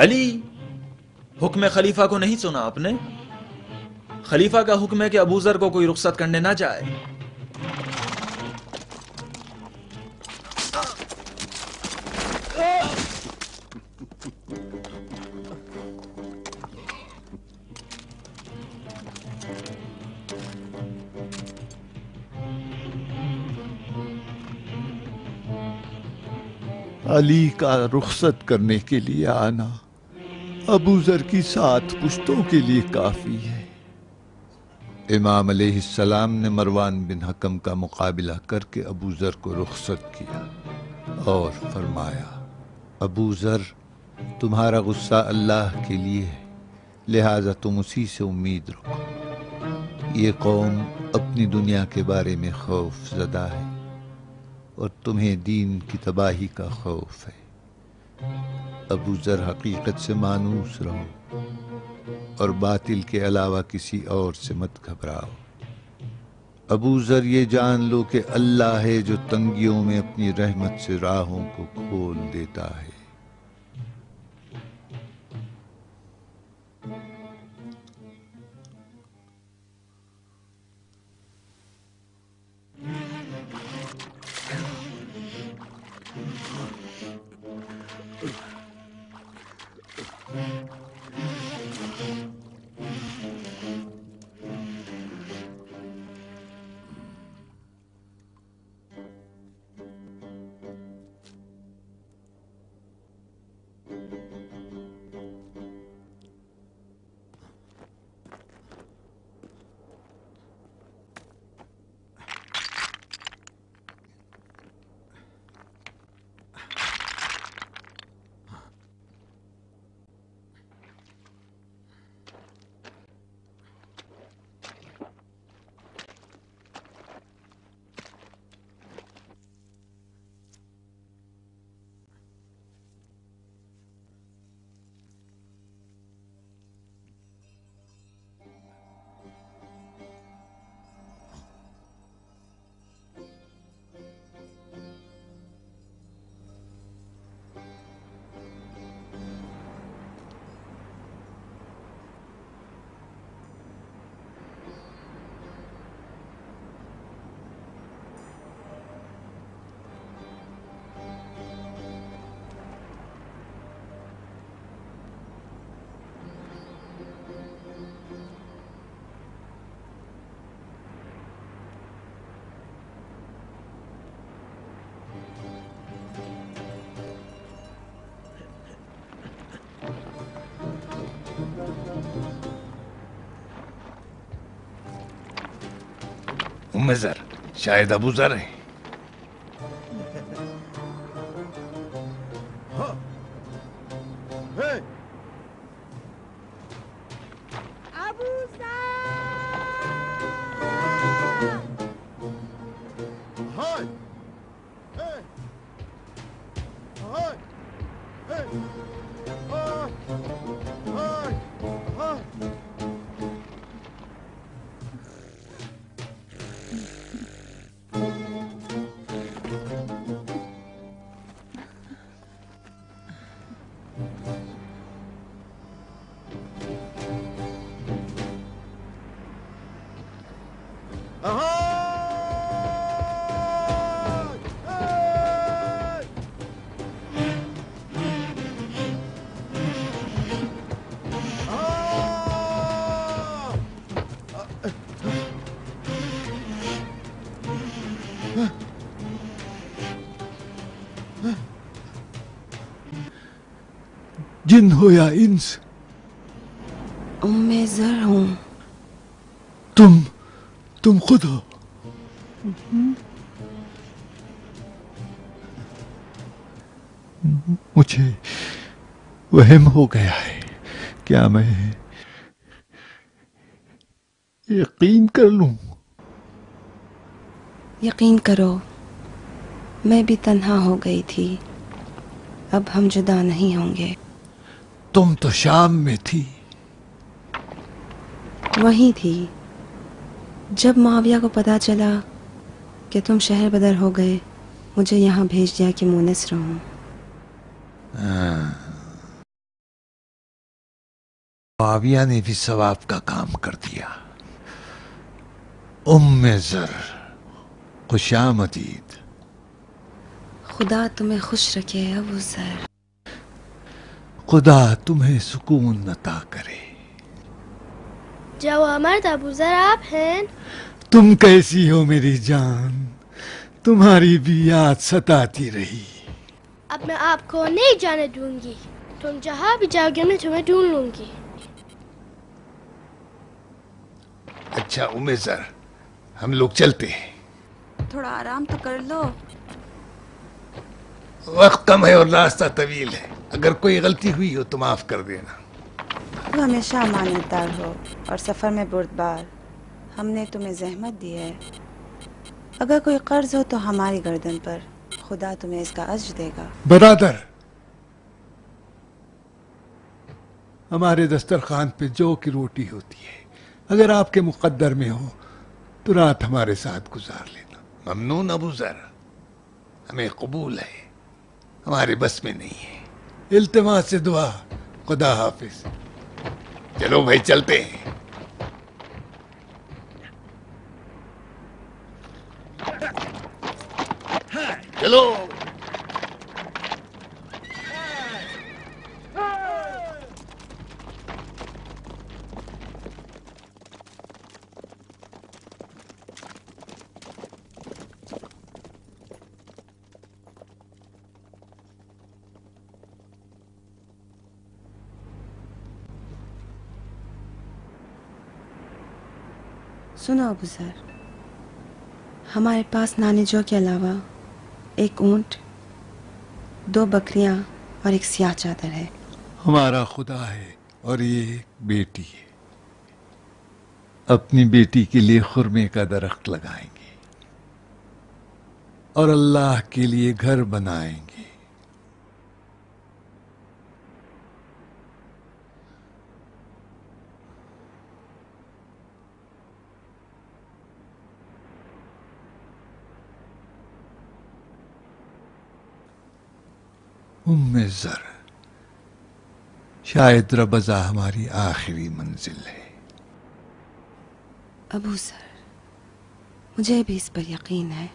علی، حکم خلیفہ کو نہیں سنا آپ نے؟ خلیفہ کا حکم ہے کہ ابو ذر کو کوئی رخصت کرنے نہ جائے۔ علی کا رخصت کرنے کے لیے آنا ابو ذر کی 7 پشتوں کے لیے کافی ہے۔ امام علیہ السلام نے مروان بن حکم کا مقابلہ کر کے ابو ذر کو رخصت کیا اور فرمایا، ابو ذر، تمہارا غصہ اللہ کے لیے ہے، لہٰذا تم اسی سے امید رکھو۔ یہ قوم اپنی دنیا کے بارے میں خوف زدہ ہے اور تمہیں دین کی تباہی کا خوف ہے۔ ابو ذر، حقیقت سے مانوس رہو اور باطل کے علاوہ کسی اور سے مت گھبراؤ۔ ابو ذر، یہ جان لو کہ اللہ ہے جو تنگیوں میں اپنی رحمت سے راہوں کو کھول دیتا ہے۔ ام ذر، شاید ابو ذر ہیں۔ جن ہو یا انس؟ ام ذر ہوں۔ تم خود ہو؟ मुझे वहम हो गया है। क्या मैं यकीन कर लूं? यकीन करो, मैं भी तन्हा हो गई थी, अब हम जुदा नहीं होंगे। तुम तो शाम में थी। वही थी। जब मुआविया को पता चला कि तुम शहर बदर हो गए, मुझे यहाँ भेज दिया कि मुनिस रहूं। मुआविया ने भी सवाब का काम कर दिया। उम्मे ज़र, खुशामदीद। खुदा तुम्हें खुश रखे अबू ज़र। खुदा तुम्हें सुकून अता करे। जवामर्द अबू ज़र आप हैं? तुम कैसी हो मेरी जान? तुम्हारी भी याद सताती रही। अब मैं आपको नहीं जाने दूंगी। तुम जहाँ भी जाओगे मैं तुम्हें ढूंढ लूंगी। अच्छा उम्मे ज़र, हम लोग चलते हैं। थोड़ा आराम तो कर लो। वक्त कम है और रास्ता तवील है। अगर कोई गलती हुई हो तो माफ कर देना। तो हमेशा अमानतदार हो और सफ़र में बुर्दबार। हमने तुम्हें जहमत दी है। अगर कोई कर्ज हो तो हमारी गर्दन पर, खुदा तुम्हें इसका अज्र देगा। बरादर, हमारे दस्तरखान पे जौ की रोटी होती है। अगर आपके मुकद्दर में हो तो रात हमारे साथ गुजार लेना। ममनून अबू ज़र, हमें कबूल है, हमारे बस में नहीं है। इल्तिमास से दुआ। खुदा हाफिज। चलो भाई चलते हैं। चलो। सुनो अबू ज़र, हमारे पास नानी जो के अलावा एक ऊंट, 2 बकरियां और एक स्याह चादर है। हमारा खुदा है और ये एक बेटी है। अपनी बेटी के लिए खुरमे का दरख्त लगाएंगे और अल्लाह के लिए घर बनाएंगे। उम्मे ज़र, शायद रबज़ा हमारी आखिरी मंजिल है। अबू ज़र, मुझे भी इस पर यकीन है।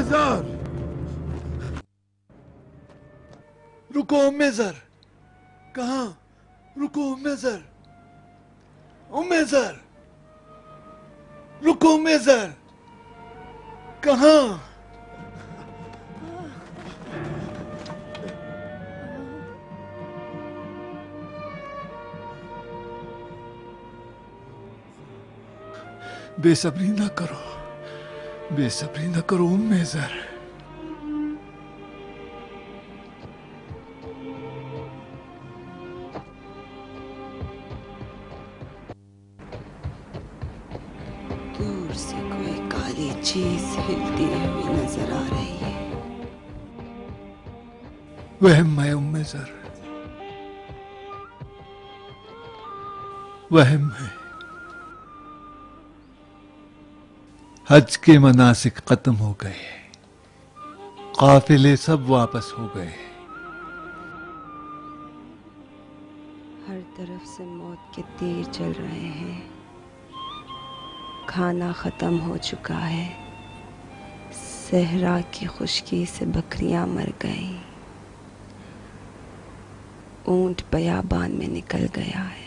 زر رکو زر کہاں رکو زر زر رکو زر کہاں بے صبری نہ کرو بے صبری نہ کرو زر دور سے کوئی کالی چیز ہلتی ہوئی نظر آ رہی ہے. وہم ہے زر وہم ہے. حج کے مناسک ختم ہو گئے قافلے سب واپس ہو گئے. ہر طرف سے موت کے تیر چل رہے ہیں. کھانا ختم ہو چکا ہے. صحرا کی خشکی سے بکریاں مر گئیں. اونٹ بیابان میں نکل گیا ہے.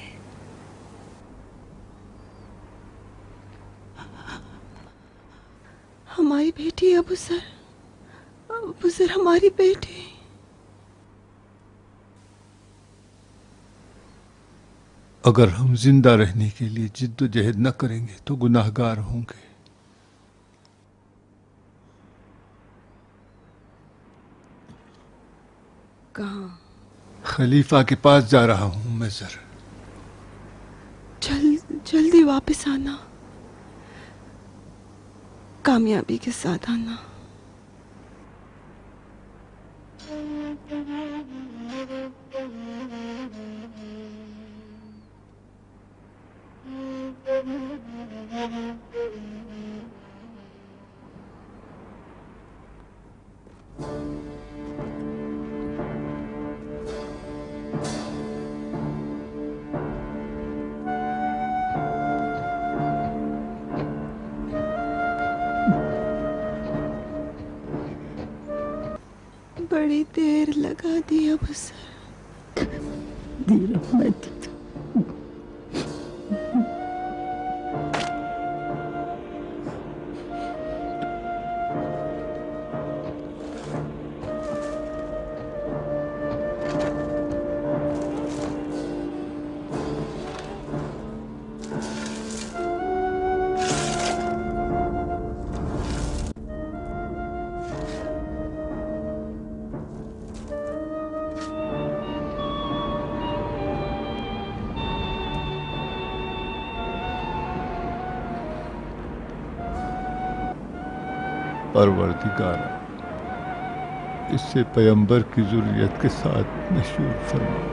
ہماری بیٹی ابو سر ہماری بیٹی. اگر ہم زندہ رہنے کے لیے جد و جہد نہ کریں گے تو گناہ گار ہوں گے. کہاں؟ خلیفہ کے پاس جا رہا ہوں میں زر. جلدی واپس آنا. کامیابی کے ساتھ آنا. بڑی دیر لگا دی ابو سر. پروردگارا اس سے پیغمبر کی ذریت کے ساتھ مشہور فرما.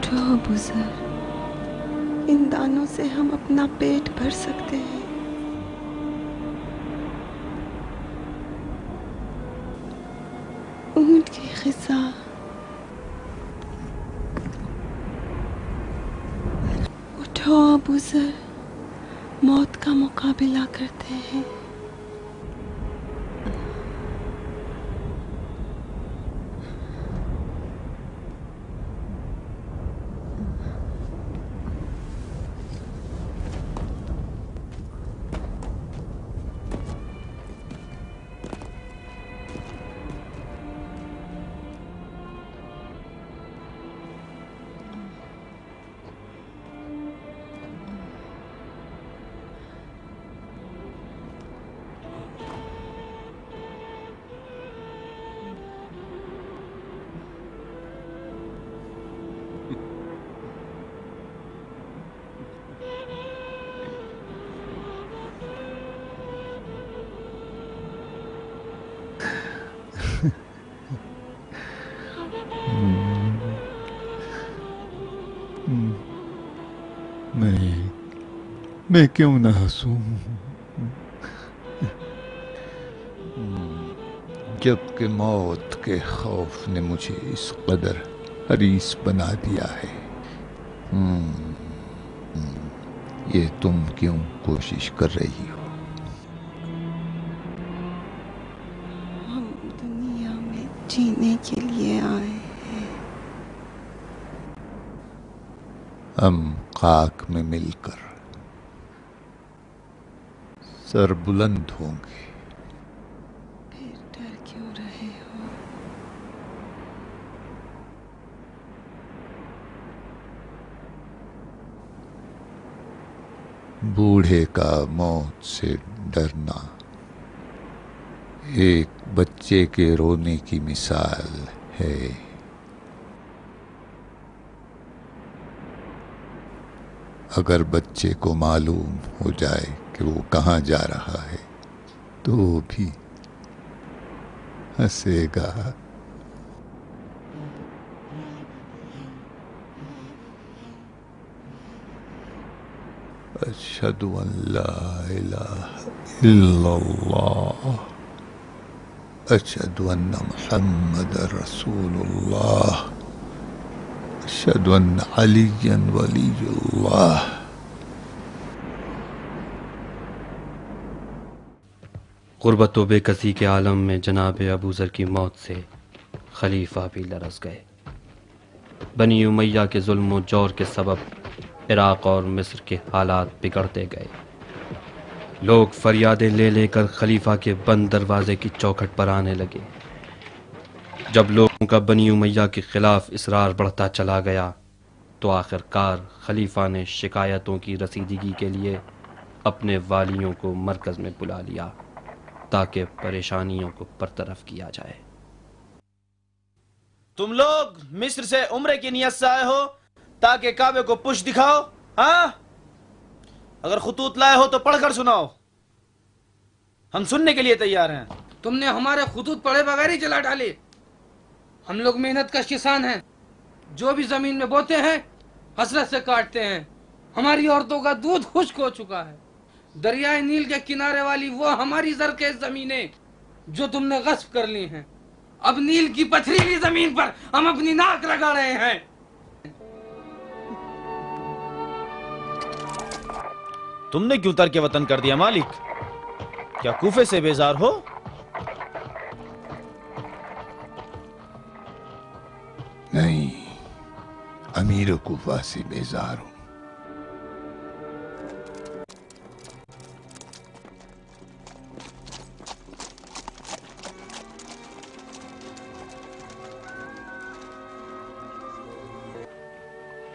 اٹھو ابوذر، ان دانوں سے ہم اپنا پیٹ بھر سکتے ہیں۔ اونٹ کی غذا، اٹھو ابوذر، موت کا مقابلہ کرتے ہیں۔ میں کیوں نہ ہنسوں جب کہ موت کے خوف نے مجھے اس قدر حریص بنا دیا ہے۔ یہ تم کیوں کوشش کر رہی ہو؟ ہم دنیا میں جینے کے لیے آئے ہیں۔ ہم خاک میں مل کر سر بلند ہوں گے۔ پھر ڈر کیوں رہے ہو؟ بوڑھے کا موت سے ڈرنا ایک بچے کے رونے کی مثال ہے۔ اگر بچے کو معلوم ہو جائے کہ وہ کہاں جا رہا ہے تو وہ بھی ہنسے گا۔ اشہد ان لا الہ الا اللہ اشہد ان محمد رسول اللہ اشہد ان علی ولی اللہ۔ غربت و بے کسی کے عالم میں جناب ابوذر کی موت سے خلیفہ بھی لرز گئے۔ بنی امیہ کے ظلم و جور کے سبب عراق اور مصر کے حالات بگڑتے گئے۔ لوگ فریادیں لے لے کر خلیفہ کے بند دروازے کی چوکھٹ پر آنے لگے۔ جب لوگوں کا بنی امیہ کے خلاف اصرار بڑھتا چلا گیا تو آخر کار خلیفہ نے شکایتوں کی رسیدگی کے لیے اپنے والیوں کو مرکز میں بلا لیا تاکہ پریشانیوں کو برطرف کیا جائے۔ تم لوگ مصر سے عمرے کی نیت سے آئے ہو تاکہ کعبے کو پشت دکھاؤ؟ ہاں، اگر خطوط لائے ہو تو پڑھ کر سناؤ، ہم سننے کے لیے تیار ہیں۔ تم نے ہمارے خطوط پڑھے بغیر ہی جلا ڈالے۔ ہم لوگ محنت کش کسان ہیں، جو بھی زمین میں بوتے ہیں حسرت سے کاٹتے ہیں۔ ہماری عورتوں کا دودھ خشک ہو چکا ہے۔ دریائے نیل کے کنارے والی وہ ہماری زرخیز زمینیں جو تم نے غصب کر لی ہیں، اب نیل کی پتھریلی زمین پر ہم اپنی ناک لگا رہے ہیں۔ تم نے کیوں ترک وطن کر دیا مالک؟ کیا کوفے سے بیزار ہو؟ نہیں، امیر کوفہ سے بیزار ہوں۔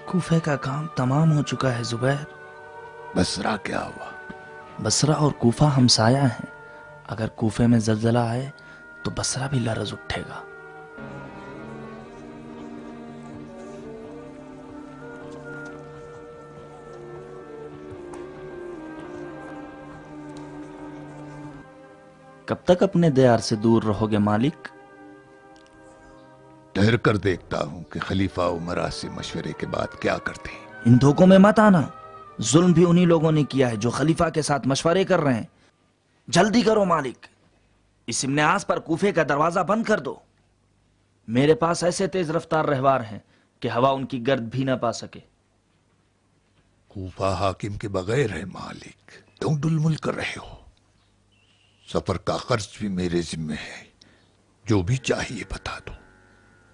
کوفے کا کام تمام ہو چکا ہے زبیر۔ بصرہ کیا ہوا؟ بصرہ اور کوفہ ہمسایہ ہیں، اگر کوفے میں زلزلہ آئے تو بصرہ بھی لرز اٹھے گا۔ کب تک اپنے دیار سے دور رہو گے مالک؟ ठहर कर देखता हूं कि खलीफा उमरा से मशवरे के बाद क्या करते हैं। इन धोखों में मत आना। जुल्म भी उन्हीं लोगों ने किया है जो खलीफा के साथ मशवरे कर रहे हैं। जल्दी करो मालिक, इस इब्न आस पर कूफे का दरवाजा बंद कर दो। मेरे पास ऐसे तेज रफ्तार रहवार हैं कि हवा उनकी गर्द भी ना पा सके। कूफा हाकिम के बगैर है मालिक, क्यों डुलमुल कर रहे हो? सफर का खर्च भी मेरे जिम्मे है, जो भी चाहिए बता दो,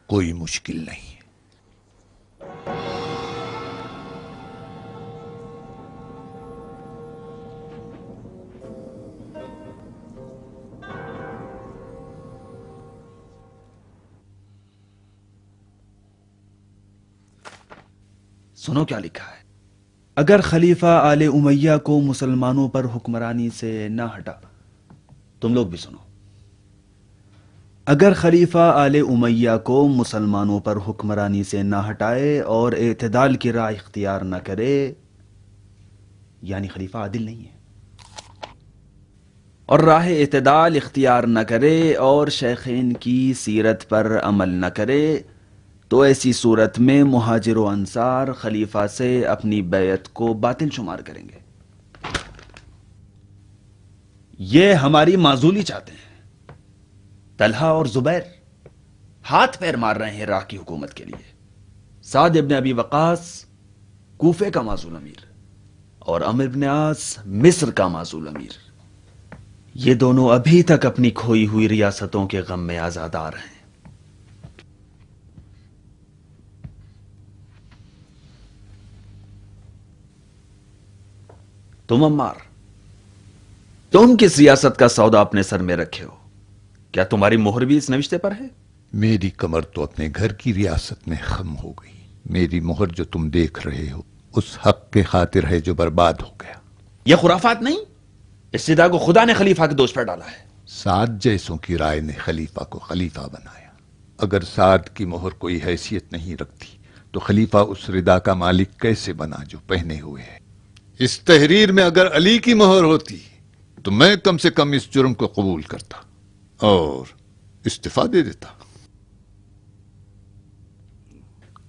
कोई मुश्किल नहीं है। सुनो क्या लिखा है। अगर खलीफा आले उमैया को मुसलमानों पर हुक्मरानी से न हटा, तुम लोग भी सुनो। अगर खलीफा आले उमैया को मुसलमानों पर हुक्मरानी से न हटाए और एतदाल की राह इख्तियार न करे, यानी खलीफा आदिल नहीं है, और राह एतदाल इख्तियार न करे और शेखैन की सीरत पर अमल न करे, तो ऐसी सूरत में मुहाजिर व अंसार खलीफा से अपनी बैत को बातिल शुमार करेंगे। ये हमारी माजूली चाहते हैं। तलहा और जुबैर हाथ पैर मार रहे हैं राह की हुकूमत के लिए। साद इब्न अबी वकास कूफे का माजूल अमीर और अम्र इब्न आस मिस्र का माजूल अमीर, ये दोनों अभी तक अपनी खोई हुई रियासतों के गम में आजादार हैं। तुम अम्मार, तुम किस रियासत का सौदा अपने सर में रखे हो? क्या तुम्हारी मोहर भी इस नविश्ते पर है? मेरी कमर तो अपने घर की रियासत में खम हो गई। मेरी मोहर जो तुम देख रहे हो उस हक के खातिर है जो बर्बाद हो गया। यह खुराफात नहीं, इस सिदा को खुदा ने खलीफा के दोष पर डाला है। साद जैसों की राय ने खलीफा को खलीफा बनाया। अगर साद की मोहर कोई हैसियत नहीं रखती तो खलीफा उस रिदा का मालिक कैसे बना जो पहने हुए है? इस तहरीर में अगर अली की मोहर होती तो मैं कम से कम इस जुर्म को कबूल करता और इस्तीफा दे देता।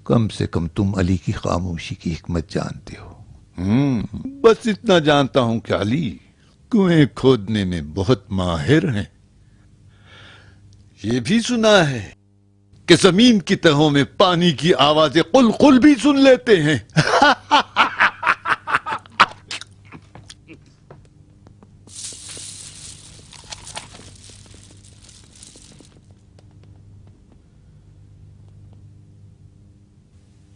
कम से कम तुम अली की खामोशी की हिकमत जानते हो। बस इतना जानता हूं कि अली कुएं खोदने में बहुत माहिर हैं। ये भी सुना है कि जमीन की तहों में पानी की आवाजें कुल भी सुन लेते हैं।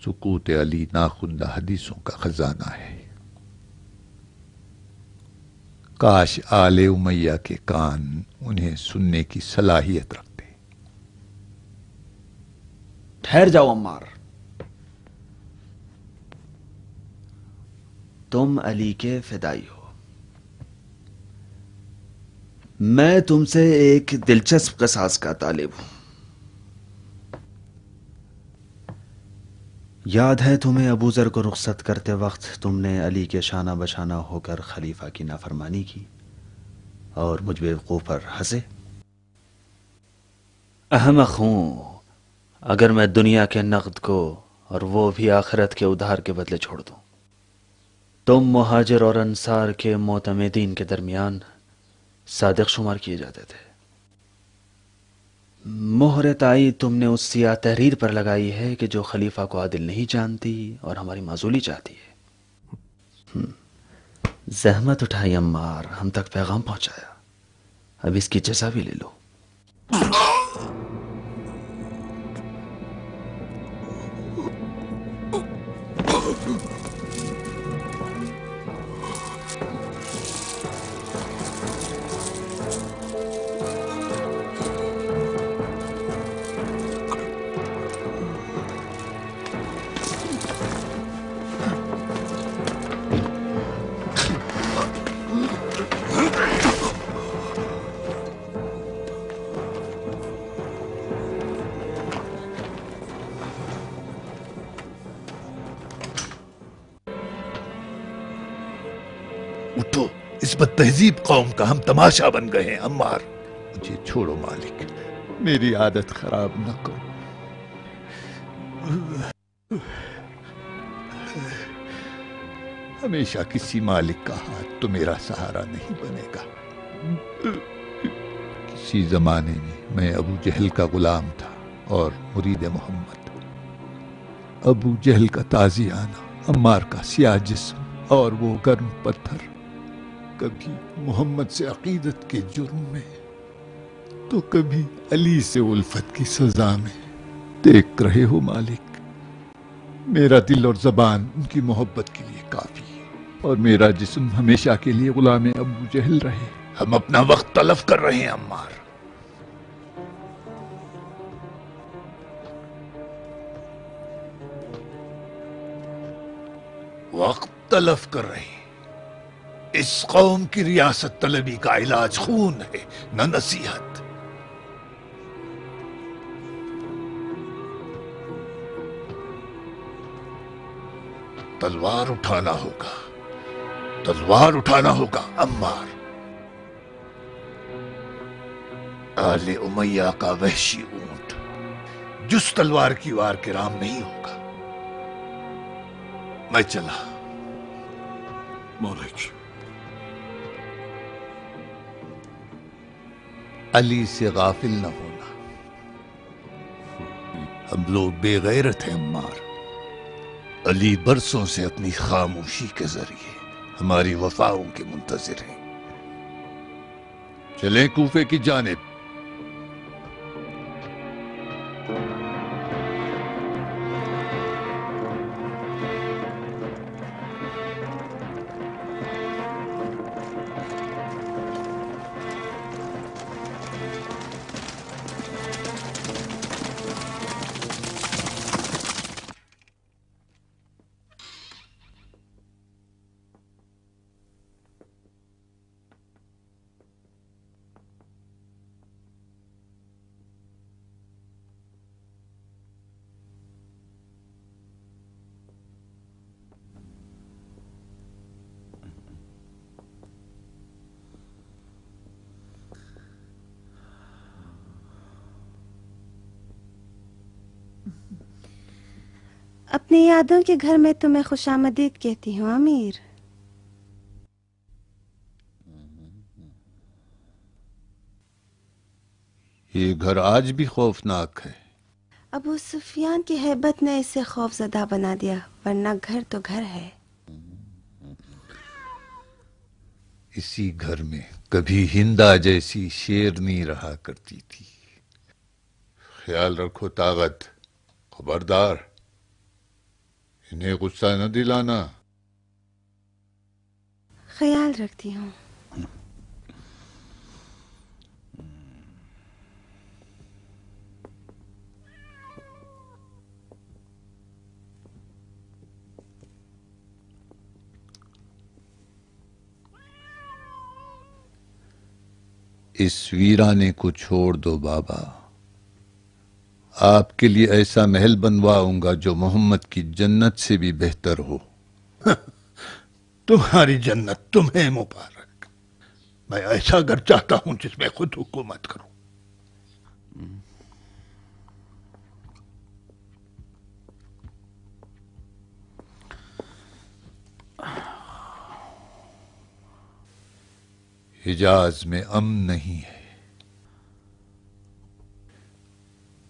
सुकूत अली नाखुंदा हदीसों का खजाना है। काश आले उमैया के कान उन्हें सुनने की सलाहियत रखते। ठहर जाओ अम्मार, तुम अली के फिदाई हो। मैं तुमसे एक दिलचस्प कसास का तालिब हूं। याद है तुम्हें अबूजर को रुखसत करते वक्त तुमने अली के शाना बशाना होकर खलीफा की नाफरमानी की और मुझ बेवकूफ पर हंसे। अहमक हूं अगर मैं दुनिया के नकद को और वो भी आखिरत के उधार के बदले छोड़ दूं। तुम मुहाजिर और अंसार के मोतमेदीन के दरमियान सादिक शुमार किए जाते थे। मोहर ताई तुमने उस सियाह तहरीर पर लगाई है कि जो खलीफा को आदिल नहीं जानती और हमारी माजूली चाहती है। जहमत उठाई अम्मार, हम तक पैगाम पहुंचाया, अब इसकी जज़ा भी ले लो। उठो, इस बदतहजीब कौम का हम तमाशा बन गए हैं। अम्मार, मुझे छोड़ो मालिक, मेरी आदत खराब न करो। हमेशा किसी मालिक का हाथ तो मेरा सहारा नहीं बनेगा। किसी जमाने में मैं अबू जहल का गुलाम था और मुरीद मोहम्मद। अबू जहल का ताजियाना, अम्मार का सियाह जिस्म और वो गर्म पत्थर, कभी मोहम्मद से अकीदत के जुर्म में तो कभी अली से उल्फत की सजा में। देख रहे हो मालिक, मेरा दिल और जबान उनकी मोहब्बत के लिए काफी है और मेरा जिस्म हमेशा के लिए गुलाम अबू जहल रहे। हम अपना वक्त तलफ कर रहे हैं अम्मार। वक्त तलफ कर रहे हैं। इस कौम की रियासत तलबी का इलाज खून है, न नसीहत। तलवार उठाना होगा, तलवार उठाना होगा अम्मार। आले उमैया का वहशी ऊंट जिस तलवार की वार के राम नहीं होगा। मैं चला। मौलिक, अली से गाफिल न होना। हम लोग बेगैरत हैं अम्मार। अली बरसों से अपनी खामोशी के जरिए हमारी वफाओं के मुंतजिर हैं। चलें कूफे की जानिब। अपनी यादों के घर में तुम्हें खुशामदीद कहती हूँ अमीर। ये घर आज भी खौफनाक है। अबू सुफियान की हैबत ने इसे खौफजदा बना दिया, वरना घर तो घर है। इसी घर में कभी हिंदा जैसी शेरनी रहा करती थी। ख्याल रखो ताकत, खबरदार इन्हें गुस्सा न दिलाना। ख्याल रखती हूँ। इस वीराने को छोड़ दो बाबा। आपके लिए ऐसा महल बनवाऊंगा जो मोहम्मद की जन्नत से भी बेहतर हो। तुम्हारी जन्नत तुम्हें मुबारक। मैं ऐसा घर चाहता हूं जिसमें खुद हुकूमत करूं। हिजाज में अमन नहीं है।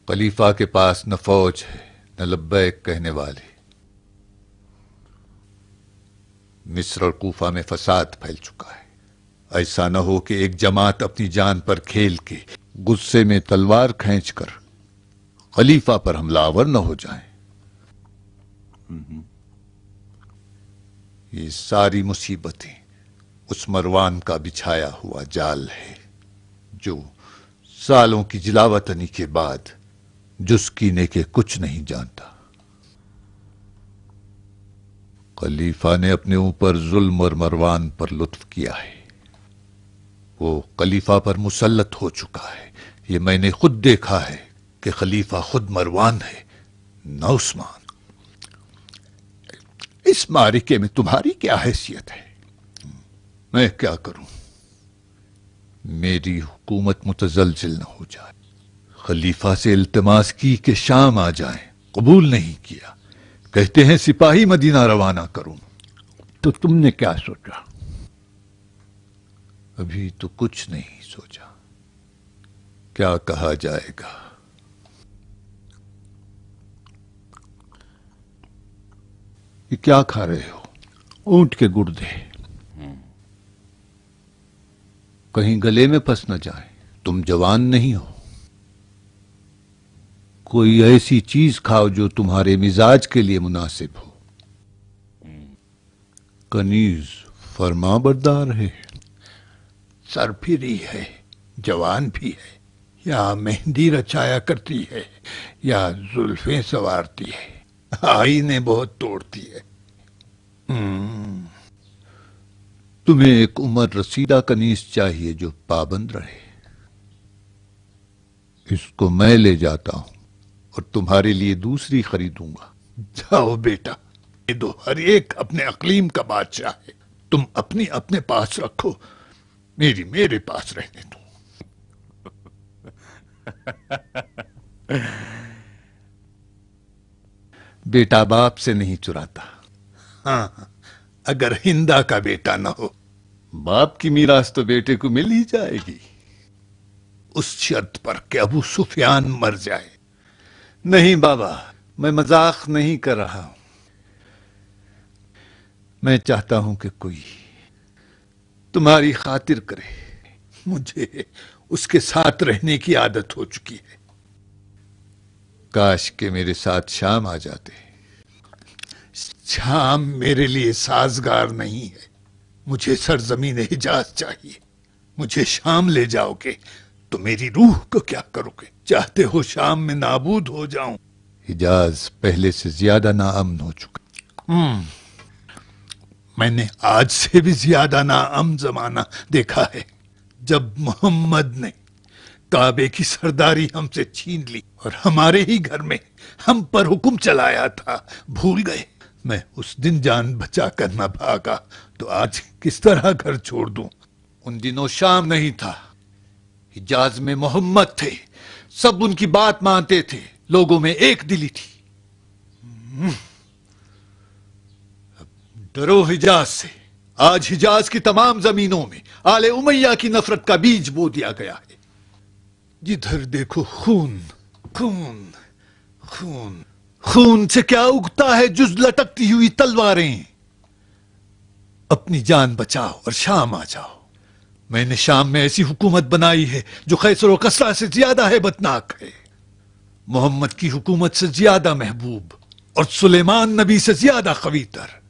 खलीफा के पास न फौज है न लब्बैक कहने वाले। मिस्र और कूफा में फसाद फैल चुका है। ऐसा न हो कि एक जमात अपनी जान पर खेल के गुस्से में तलवार खींचकर खलीफा पर हमलावर न हो जाए। ये सारी मुसीबतें उस मरवान का बिछाया हुआ जाल है जो सालों की जिलावतनी के बाद जुस्कीने के कुछ नहीं जानता। खलीफा ने अपने ऊपर जुल्म और मरवान पर लुत्फ किया है। वो खलीफा पर मुसल्लत हो चुका है। ये मैंने खुद देखा है कि खलीफा खुद मरवान है न उस्मान। इस मारिके में तुम्हारी क्या हैसियत है? मैं क्या करूं? मेरी हुकूमत मुतजलजिल न हो जाए। खलीफा से इल्तिमास की कि शाम आ जाए कबूल नहीं किया। कहते हैं सिपाही मदीना रवाना करूं। तो तुमने क्या सोचा? अभी तो कुछ नहीं सोचा, क्या कहा जाएगा। ये क्या खा रहे हो? ऊंट के गुर्दे। कहीं गले में फंस न जाए। तुम जवान नहीं हो। कोई ऐसी चीज खाओ जो तुम्हारे मिजाज के लिए मुनासिब हो। कनीज फरमाबरदार है, सरफिरी है, जवान भी है, या मेहंदी रचाया करती है, या जुल्फें संवारती है, आईने बहुत तोड़ती है। तुम्हें एक उम्र रसीदा कनीज चाहिए जो पाबंद रहे। इसको मैं ले जाता हूं और तुम्हारे लिए दूसरी खरीदूंगा। जाओ बेटा, ये दो हर एक अपने अकलीम का बादशाह है। तुम अपनी अपने पास रखो, मेरी मेरे पास रहने दो। बेटा बाप से नहीं चुराता। हाँ, अगर हिंदा का बेटा न हो। बाप की मीरास तो बेटे को मिल ही जाएगी, उस शर्त पर कि अबू सुफियान मर जाए। नहीं बाबा, मैं मजाक नहीं कर रहा हूं। मैं चाहता हूं कि कोई तुम्हारी खातिर करे। मुझे उसके साथ रहने की आदत हो चुकी है। काश के मेरे साथ शाम आ जाते। शाम मेरे लिए साजगार नहीं है। मुझे सरजमीन हिजाज चाहिए। मुझे शाम ले जाओगे तो मेरी रूह को क्या करोगे? चाहते हो शाम में नाबूद हो जाऊं? हिजाज पहले से ज्यादा नाअमन हो चुका। मैंने आज से भी ज्यादा नाअमन जमाना देखा है, जब मोहम्मद ने काबे की सरदारी हमसे छीन ली और हमारे ही घर में हम पर हुक्म चलाया था। भूल गए? मैं उस दिन जान बचा कर न भागा तो आज किस तरह घर छोड़ दूं? उन दिनों शाम नहीं था, हिजाज में मोहम्मद थे। सब उनकी बात मानते थे, लोगों में एक दिली थी। डरो हिजाज से। आज हिजाज की तमाम जमीनों में आले उमैया की नफरत का बीज बो दिया गया है। जिधर देखो खून, खून, खून। खून से क्या उगता है? जुज लटकती हुई तलवारें। अपनी जान बचाओ और शाम आ जाओ। मैंने शाम में ऐसी हुकूमत बनाई है जो खैसर और कसरा से ज्यादा हैबतनाक है, मोहम्मद की हुकूमत से ज्यादा महबूब और सुलेमान नबी से ज्यादा कवीतर।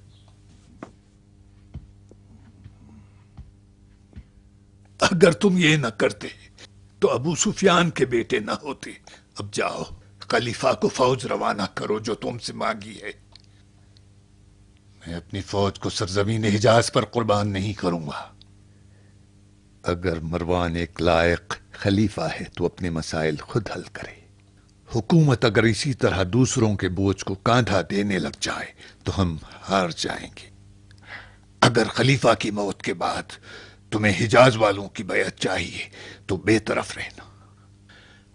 अगर तुम ये न करते तो अबू सुफियान के बेटे न होते। अब जाओ, खलीफा को फौज रवाना करो जो तुमसे मांगी है। मैं अपनी फौज को सरजमीन हिजाज पर कुर्बान नहीं करूंगा। अगर मरवान एक लायक खलीफा है तो अपने मसाइल खुद हल करे। हुकूमत अगर इसी तरह दूसरों के बोझ को कांधा देने लग जाए तो हम हार जाएंगे। अगर खलीफा की मौत के बाद तुम्हें हिजाज वालों की बैअत चाहिए तो बेतरफ रहना।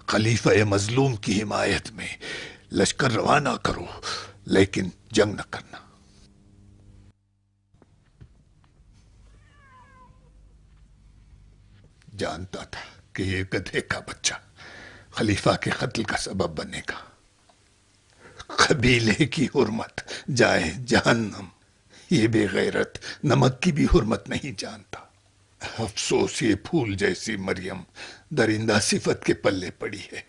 खलीफा मजलूम की हिमायत में लश्कर रवाना करो, लेकिन जंग न करना। जानता था कि ये गधे का बच्चा खलीफा के कत्ल का सबब बनेगा। कबीले की हुर्मत जाए जहन्नम। ये बेगैरत नमक की भी हुर्मत नहीं जानता। अफसोस ये फूल जैसी मरियम दरिंदा सिफत के पल्ले पड़ी है।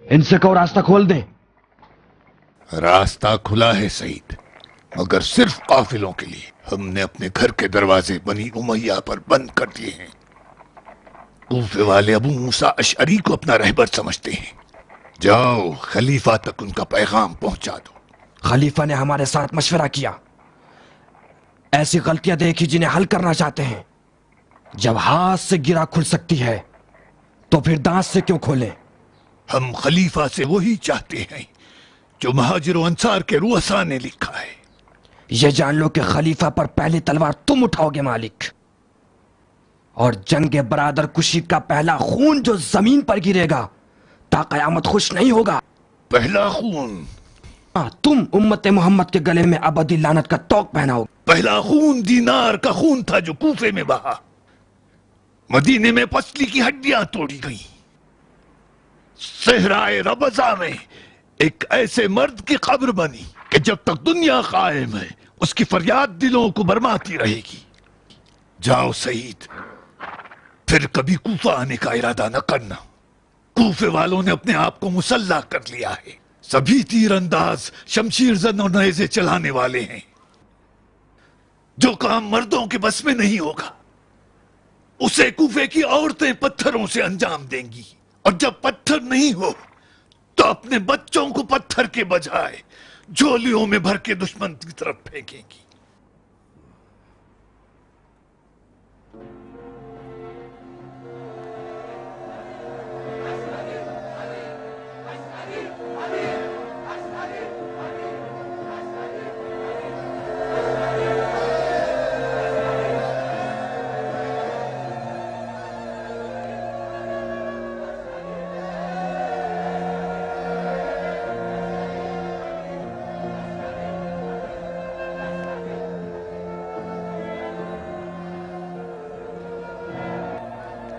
इनसे कहो रास्ता खोल दे। रास्ता खुला है सईद, मगर सिर्फ काफिलों के लिए हमने अपने घर के दरवाजे बनी उमैया पर बंद कर दिए हैं। कूफे वाले अबू मूसा अशअरी को अपना रहबर समझते हैं। जाओ खलीफा तक उनका पैगाम पहुंचा दो। खलीफा ने हमारे साथ मशवरा किया, ऐसी गलतियां देखी जिन्हें हल करना चाहते हैं। जब हाथ से गिरा खुल सकती है तो फिर दांत से क्यों खोले? हम खलीफा से वही चाहते हैं जो महाजिर व अंसार के रुअसा ने लिखा है। ये जान लो कि खलीफा पर पहली तलवार तुम उठाओगे मालिक, और जंग बरादर कुशी का पहला खून जो जमीन पर गिरेगा ता कयामत खुश नहीं होगा। पहला खून? तुम उम्मत मोहम्मद के गले में अबदी लानत का तोक पहनाओगे। पहला खून दीनार का खून था जो कूफे में बहा। मदीने में पसली की हड्डियां तोड़ी गई। सहराए रबजा में एक ऐसे मर्द की कब्र बनी कि जब तक दुनिया कायम है उसकी फरियाद दिलों को बरमाती रहेगी। जाओ सईद, फिर कभी कूफा आने का इरादा न करना। कूफे वालों ने अपने आप को मुसल्ला कर लिया है। सभी तीरंदाज, शमशीर जन और नेज़े चलाने वाले हैं। जो काम मर्दों के बस में नहीं होगा उसे कूफे की औरतें पत्थरों से अंजाम देंगी, और जब पत्थर नहीं हो तो अपने बच्चों को पत्थर के बजाय झोलियों में भर के दुश्मन की तरफ फेंकेंगी।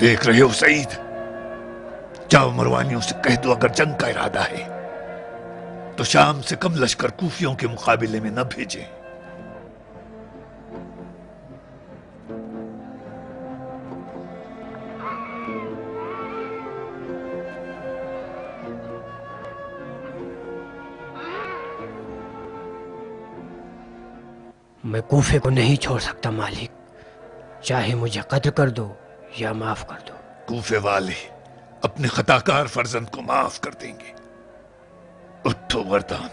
देख रहे हो सईद, जाओ मरवानियों से कह दो अगर जंग का इरादा है तो शाम से कम लश्कर कूफियों के मुकाबले में न भेजें। मैं कूफे को नहीं छोड़ सकता मालिक, चाहे मुझे कत्ल कर दो या माफ कर दो। कूफे वाले अपने खताकार फर्जंद को माफ कर देंगे। उठो वरदान,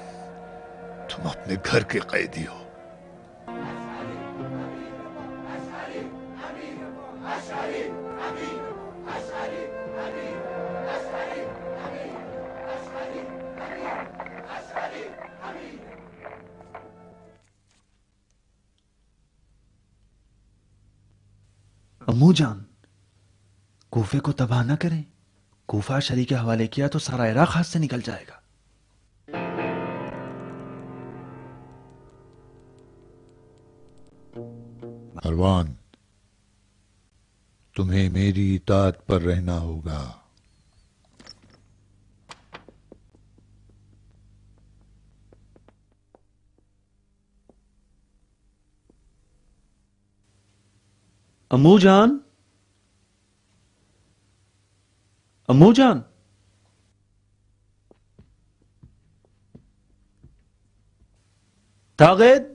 तुम अपने घर के कैदी हो। अम्मू जान, कूफे को तबाह न करें। कूफा शरी के हवाले किया तो सारा इराक हाथ से निकल जाएगा। मरवान, तुम्हें मेरी इताअत पर रहना होगा। अम्मू जान, अम्मू जान, तागिद,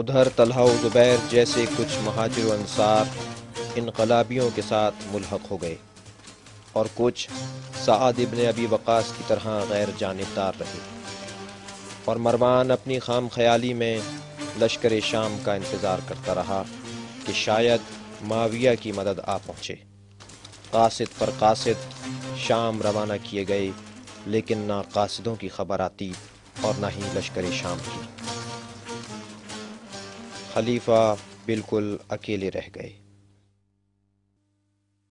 ادھر طلحہ و زبیر جیسے کچھ مہاجر و انصار انقلابیوں کے ساتھ ملحق ہو گئے اور کچھ سعد ابن ابی وقاص کی طرح غیر جانبدار رہے، اور مروان اپنی خام خیالی میں لشکر شام کا انتظار کرتا رہا کہ شاید معاویہ کی مدد آ پہنچے۔ قاصد پر قاصد شام روانہ کیے گئے، لیکن نہ قاصدوں کی خبر آتی اور نہ ہی لشکر شام کی۔ خلیفہ بالکل اکیلے رہ گئے۔